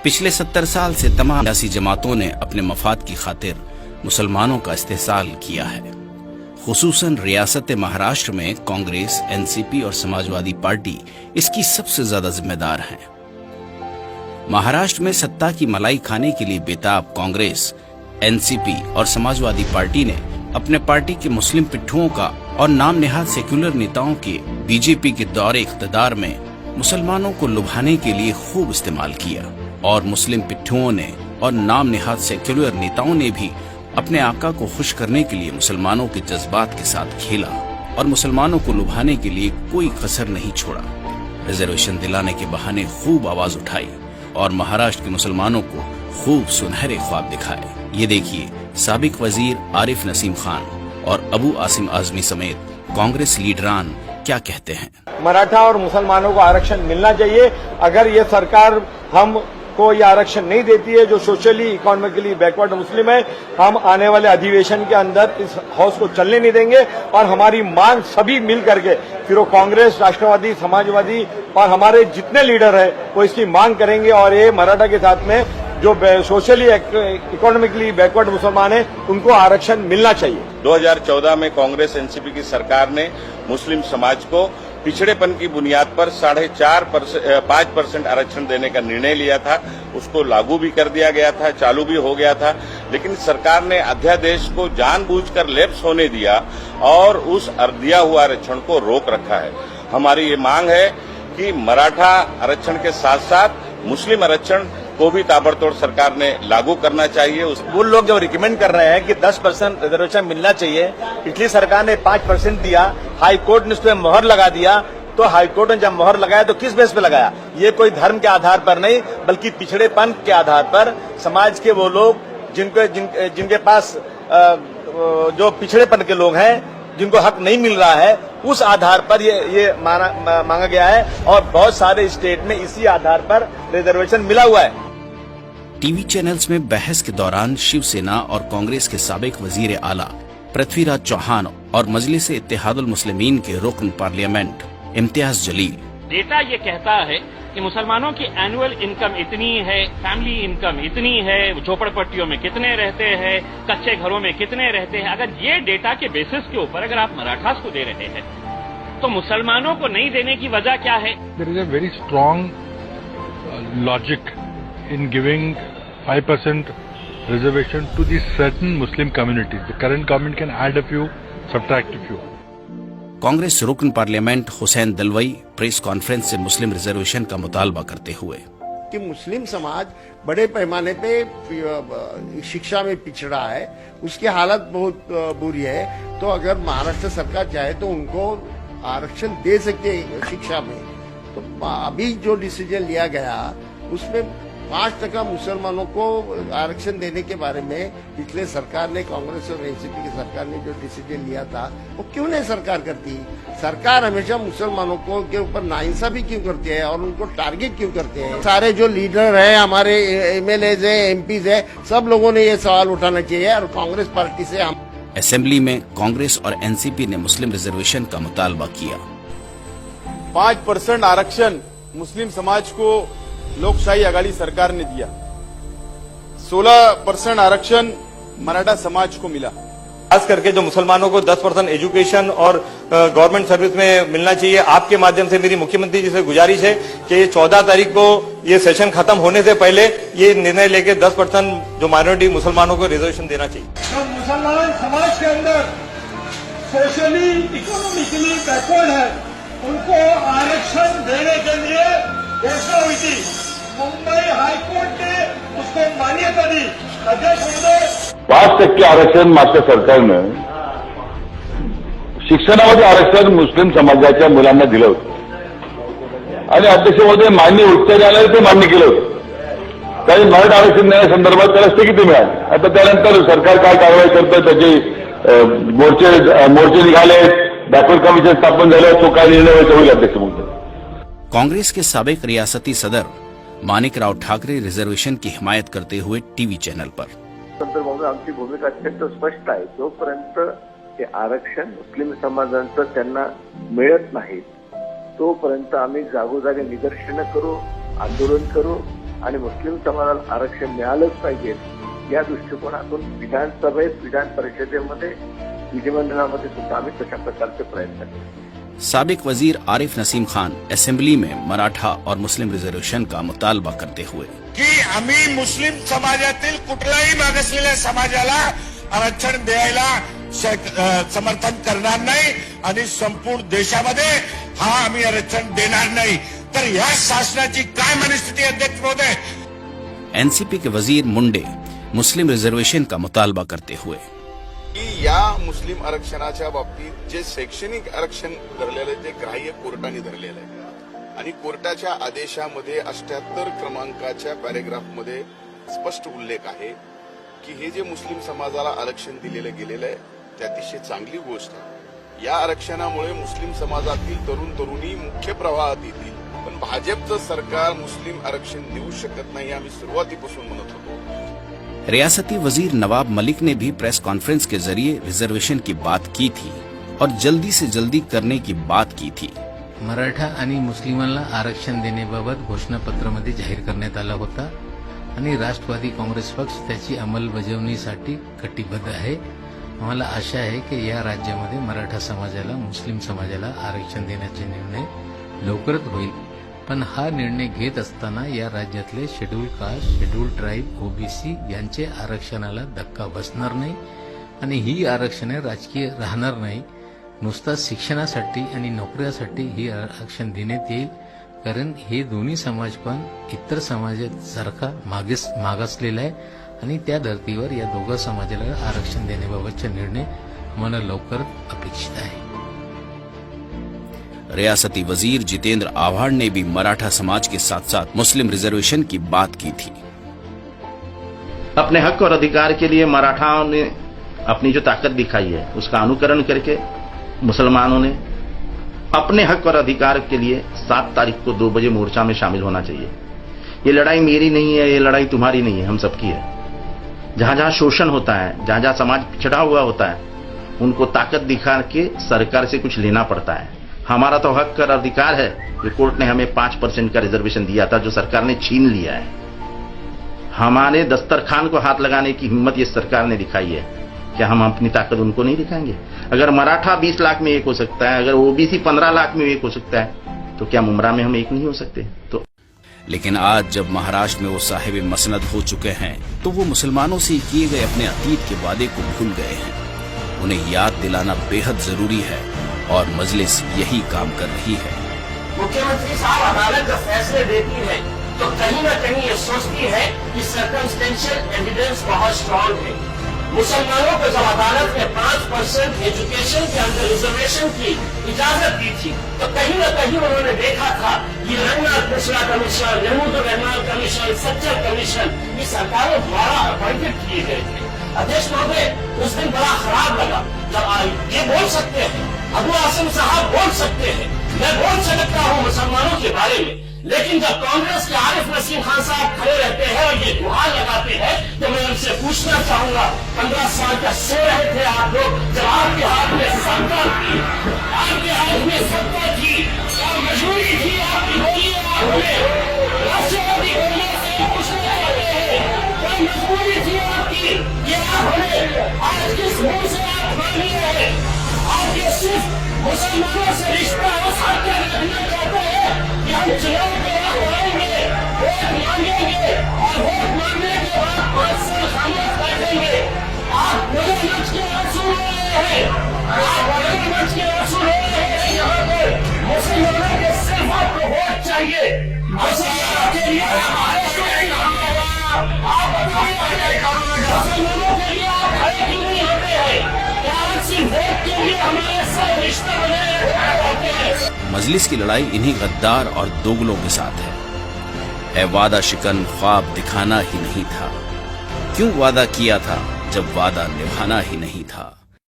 पिछले 70 साल से तमाम सियासी जमातों ने अपने मफाद की खातिर मुसलमानों का इस्तेहसाल किया है। खुसूसन रियासत महाराष्ट्र में कांग्रेस, एनसीपी और समाजवादी पार्टी इसकी सबसे ज्यादा जिम्मेदार है। महाराष्ट्र में सत्ता की मलाई खाने के लिए बेताब कांग्रेस, एनसीपी और समाजवादी पार्टी ने अपने पार्टी के मुस्लिम पिट्ठुओं का और नाम नेहाद सेक्युलर नेताओं के बीजेपी के दौरे इख्तिदार में मुसलमानों को लुभाने के लिए खूब इस्तेमाल किया और मुस्लिम पिट्ठुओं ने और नाम नेहाद सेक्युलर नेताओं ने भी अपने आका को खुश करने के लिए मुसलमानों के जज्बात के साथ खेला और मुसलमानों को लुभाने के लिए कोई कसर नहीं छोड़ा। रिजर्वेशन दिलाने के बहाने खूब आवाज उठाई और महाराष्ट्र के मुसलमानों को खूब सुनहरे ख्वाब दिखाए। ये देखिए साबिक वजीर आरिफ नसीम खान और अबू आसिम आजमी समेत कांग्रेस लीडरान क्या कहते हैं। मराठा और मुसलमानों को आरक्षण मिलना चाहिए। अगर ये सरकार हमको ये आरक्षण नहीं देती है, जो सोशली इकोनॉमिकली बैकवर्ड मुस्लिम है, हम आने वाले अधिवेशन के अंदर इस हाउस को चलने नहीं देंगे और हमारी मांग सभी मिल करके, फिर वो कांग्रेस, राष्ट्रवादी, समाजवादी और हमारे जितने लीडर हैं वो इसकी मांग करेंगे और ये मराठा के साथ में जो सोशली इकोनॉमिकली बैकवर्ड मुसलमान है उनको आरक्षण मिलना चाहिए। 2014 में कांग्रेस एनसीपी की सरकार ने मुस्लिम समाज को पिछड़ेपन की बुनियाद पर 5% आरक्षण देने का निर्णय लिया था। उसको लागू भी कर दिया गया था, चालू भी हो गया था, लेकिन सरकार ने अध्यादेश को जानबूझकर लैप्स होने दिया और उस दिया हुआ आरक्षण को रोक रखा है। हमारी ये मांग है कि मराठा आरक्षण के साथ साथ मुस्लिम आरक्षण को भी ताबड़तोड़ सरकार ने लागू करना चाहिए। वो लोग जो रिकमेंड कर रहे हैं कि 10% रिजर्वेशन मिलना चाहिए, पिछली सरकार ने 5% दिया, हाई कोर्ट ने उस पर मोहर लगा दिया, तो हाई कोर्ट ने जब मोहर लगाया तो किस बेस पे लगाया? ये कोई धर्म के आधार पर नहीं, बल्कि पिछड़ेपन के आधार पर समाज के वो लोग जिनके पास जो पिछड़ेपन के लोग हैं, जिनको हक नहीं मिल रहा है, उस आधार पर ये मांगा गया है और बहुत सारे स्टेट में इसी आधार पर रिजर्वेशन मिला हुआ है। टीवी चैनल्स में बहस के दौरान शिवसेना और कांग्रेस के साबिक वजीर आला पृथ्वीराज चौहान और मजलिस इत्तेहादुल मुस्लिमीन के रुकन पार्लियामेंट इम्तियाज जलील, डेटा ये कहता है कि मुसलमानों की एनुअल इनकम इतनी है, फैमिली इनकम इतनी है, झोपड़पट्टियों में कितने रहते हैं, कच्चे घरों में कितने रहते हैं। अगर ये डेटा के बेसिस के ऊपर अगर आप मराठास को दे रहे हैं तो मुसलमानों को नहीं देने की वजह क्या है? There is a very strong logic in giving 5% reservation to the certain Muslim communities. The current government can add a few, subtract a few. Congress रुकन parliament Hussain Dalwai press conference से मुस्लिम रिजर्वेशन का मुतालबा करते हुए कि मुस्लिम समाज बड़े पैमाने पे शिक्षा में पिछड़ा है, उसकी हालत बहुत बुरी है, तो अगर महाराष्ट्र सरकार चाहे तो उनको आरक्षण दे सकते शिक्षा में। तो अभी जो डिसीजन लिया गया उसमें 5% मुसलमानों को आरक्षण देने के बारे में पिछले सरकार ने, कांग्रेस और एनसीपी की सरकार ने जो डिसीजन लिया था वो क्यों नहीं सरकार करती? सरकार हमेशा मुसलमानों को के ऊपर नाइंसाफी क्यों करती है और उनको टारगेट क्यों करते हैं? सारे जो लीडर है, हमारे एमएलएज है, एमपीज है, सब लोगों ने ये सवाल उठाना चाहिए और कांग्रेस पार्टी से हम। असेंबली में कांग्रेस और एनसीपी ने मुस्लिम रिजर्वेशन का मुतालबा किया। 5% आरक्षण मुस्लिम समाज को लोकशाही आघाड़ी सरकार ने दिया, 16% आरक्षण मराठा समाज को मिला। खास करके जो मुसलमानों को 10% एजुकेशन और गवर्नमेंट सर्विस में मिलना चाहिए। आपके माध्यम से मेरी मुख्यमंत्री जी से गुजारिश है कि 14 तारीख को ये सेशन खत्म होने से पहले ये निर्णय लेके 10% जो माइनॉरिटी मुसलमानों को रिजर्वेशन देना चाहिए। जो मुसलमान समाज के अंदर सोशली इकोनॉमिकली बैकवर्ड है, उनको आरक्षण देने के लिए घोषणा हुई थी। मुंबई हाईकोर्ट ने उसको मान्यता दी। अध्यक्ष महोदय, 5% आरक्षण मागच्या सरकारनं शिक्षणामध्ये आरक्षण मुस्लिम समाजाच्या मुलांना दिलं होतं आणि अध्यक्ष महोदय मान्य उच्च न्यायालयाने ते मान्य केलं होतं। काही मराठा आरक्षण देण्यासंदर्भात त्याला स्थगिती मिळाली। आता त्यानंतर सरकार काय कारवाई करतं, त्याचे मोर्चे निघाले, बॅकवर्ड कमिशन स्थापन झालं, तो काय निर्णय व्हायचा होईल अध्यक्ष महोदय। कांग्रेस के साबिक रियासती सदर मानिक राव ठाकरे रिजर्वेशन की हिमायत करते हुए टीवी चैनल पर, आमची भूमिका अत्यंत स्पष्ट आहे। जोपर्यंत ते आरक्षण मुस्लिम समाजांचं त्यांना मिळत नाही तोपर्यंत आम्ही जागोजागी निदर्शनं करू, आंदोलन करू आणि मुस्लिम समाजाला आरक्षण मिळालंच पाहिजे या दृष्टिकोनातून विधानसभेत, विधान परिषदेमध्ये, विधिमंडळामध्ये सुद्धा आम्ही तशा प्रकारचे प्रयत्न केले. साबिक वजीर आरिफ नसीम खान असेंबली में मराठा और मुस्लिम रिजर्वेशन का मुतालबा करते हुए की आम्ही मुस्लिम समाजातील कुठल्याही मागासलेल्या समाजाला आरक्षण द्यायला समर्थन करणार नाही आणि संपूर्ण देशामध्ये हा आम्ही आरक्षण देणार नाही. तर या शासनाची काय मनस्थिती अध्यक्ष महोदय? एनसीपी के वजीर मुंडे मुस्लिम रिजर्वेशन का मुतालबा करते हुए की या मुस्लिम आरक्षणाच्या बाबतीत जे शैक्षणिक आरक्षण धरलेलं आहे ते ग्राह्य कोर्टाने धरलेलं आहे आणि कोर्टाच्या आदेशामध्ये 78 क्रमांकाच्या पॅरेग्राफमध्ये स्पष्ट उल्लेख आहे की हे जे मुस्लिम समाजाला आरक्षण दिलेलं गेलेलं आहे ते अतिशय चांगली गोष्ट आहे. या आरक्षणामुळे मुस्लिम समाजातील तरुण तरुणी मुख्य प्रवाहात येतील. पण भाजपचं सरकार मुस्लिम आरक्षण देऊ शकत नाही आम्ही सुरुवातीपासून म्हणत होतो. रियासती वजीर नवाब मलिक ने भी प्रेस कॉन्फ्रेंस के जरिए रिजर्वेशन की बात की थी और जल्दी से जल्दी करने की बात की थी. मराठा आणि मुस्लिमांना आरक्षण देण्याबाबत घोषणापत्रामध्ये जाहीर करण्यात आला होता आणि राष्ट्रवादी काँग्रेस पक्ष त्याची अंमलबजावणीसाठी कटिबद्ध आहे. आम्हाला आशा आहे की या राज्यामध्ये मराठा समाजाला, मुस्लिम समाजाला आरक्षण देण्याचे निर्णय लवकरच होईल. पण हा निर्णय घेत असताना या राज्यातले schedule caste, schedule tribe, OBC यांचे आरक्षणाला धक्का बसणार नाही आणि ही आरक्षणे राजकीय राहणार नाही. नुसता शिक्षणासाठी आणि नोकऱ्यासाठी ही आरक्षण देण्यात येईल, कारण हे दोन्ही समाज पण इतर समाजासारखा मागासलेला आहे आणि त्या धर्तीवर या दोघा समाजाला आरक्षण देण्याबाबतचा निर्णय आम्हाला लवकर अपेक्षित आहे. रियासती वजीर जितेंद्र आव्हाड ने भी मराठा समाज के साथ साथ मुस्लिम रिजर्वेशन की बात की थी. अपने हक और अधिकार के लिए मराठाओं ने अपनी जो ताकत दिखाई है उसका अनुकरण करके मुसलमानों ने अपने हक और अधिकार के लिए 7 तारीख को 2 बजे मोर्चा में शामिल होना चाहिए. ये लड़ाई मेरी नहीं है, ये लड़ाई तुम्हारी नहीं है, हम सबकी है. जहां जहां शोषण होता है, जहां जहां समाज पिछड़ा हुआ होता है, उनको ताकत दिखा के सरकार से कुछ लेना पड़ता है. हमारा तो हक और अधिकार है. ये कोर्ट ने हमें 5% का रिजर्वेशन दिया था जो सरकार ने छीन लिया है. हमारे दस्तरखान को हाथ लगाने की हिम्मत ये सरकार ने दिखाई है. क्या हम अपनी ताकत उनको नहीं दिखाएंगे? अगर मराठा 20 लाख में एक हो सकता है, अगर ओबीसी 15 लाख में एक हो सकता है, तो क्या मुमरा में हम एक नहीं हो सकते? तो लेकिन आज जब महाराष्ट्र में वो साहिब मसनद हो चुके हैं तो वो मुसलमानों से किए गए अपने अतीत के वादे को भूल गए हैं. उन्हें याद दिलाना बेहद जरूरी है और मजलिस यही काम कर रही है. मुख्यमंत्री साहब अदालत जब फैसले देती है तो कहीं न कहीं ये सोचती है कि सर्कमस्टेंशियल एविडेंस बहुत स्ट्रांग है. मुसलमानों को जब अदालत ने 5% एजुकेशन के अंदर रिजर्वेशन की इजाजत दी थी तो कहीं न कहीं उन्होंने देखा था कि Ranganath Mishra commission, Mahmood Rahman commission, Sachar commission ये सरकारों द्वारा अपॉइंटेड किए गए थे. अध्यक्ष महोदय, उस दिन बड़ा खराब लगा जब ये बोल सकते हैं, अबू आसिम साहब बोल सकते हैं, मैं बोल सकता हूँ मुसलमानों के बारे में, लेकिन जब कांग्रेस के आरिफ नसीम खान साहब खड़े रहते हैं और ये गुहार लगाते हैं तो मैं उनसे पूछना चाहूंगा, 15 साल का सो रहे थे आप लोग जब आपके हाथ में सत्ता थी, आपके हाथ में सत्ता थी और मजबूरी थी आपकी. बोलिए आपने राष्ट्रवादी कांग्रेस से पूछना चाहते हैं, कोई मजबूरी थी आपकी? ये आप हमें आज किस मुंह से आप मान रहे हैं? आप ये सिर्फ मुसलमानों से रिश्ता साथ रखना चाहते हैं कि हम चुनाव के वक्त आएंगे, वोट मांगेंगे और वोट मांगने के बाद 5 साल खामोश बैठेंगे. आप मगरमच्छ के आंसू रो रहे हैं, आप मगरमच्छ के आंसू रो रहे हैं. यहाँ पर मुसलमानों के सिर्फ आपको वोट चाहिए. मुसलमानों के लिए आप बताइए, मुसलमानों के लिए आप खड़े क्यों नहीं होते हैं? मजलिस की लड़ाई इन्हीं गद्दार और दोगलों के साथ है. वादा शिकन ख्वाब दिखाना ही नहीं था. क्यों वादा किया था जब वादा निभाना ही नहीं था.